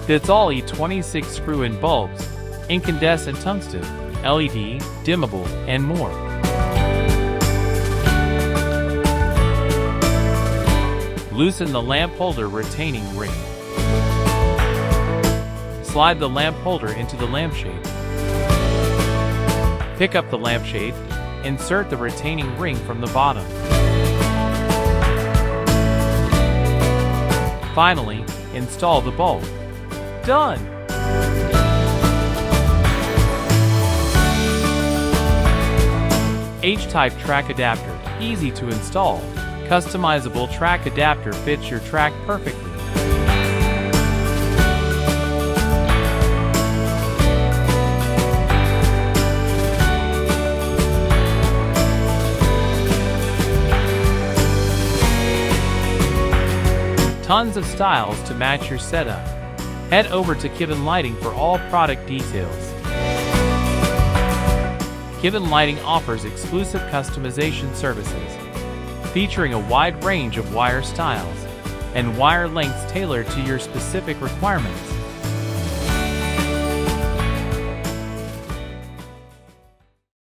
Fits all E26 screw-in bulbs, incandescent tungsten, LED, dimmable, and more. Loosen the lamp holder retaining ring. Slide the lamp holder into the lampshade. Pick up the lampshade. Insert the retaining ring from the bottom. Finally, install the bulb. Done! H-type track adapter, easy to install. Customizable track adapter fits your track perfectly. Tons of styles to match your setup. Head over to Kiven Lighting for all product details. Kiven Lighting offers exclusive customization services, featuring a wide range of wire styles and wire lengths tailored to your specific requirements.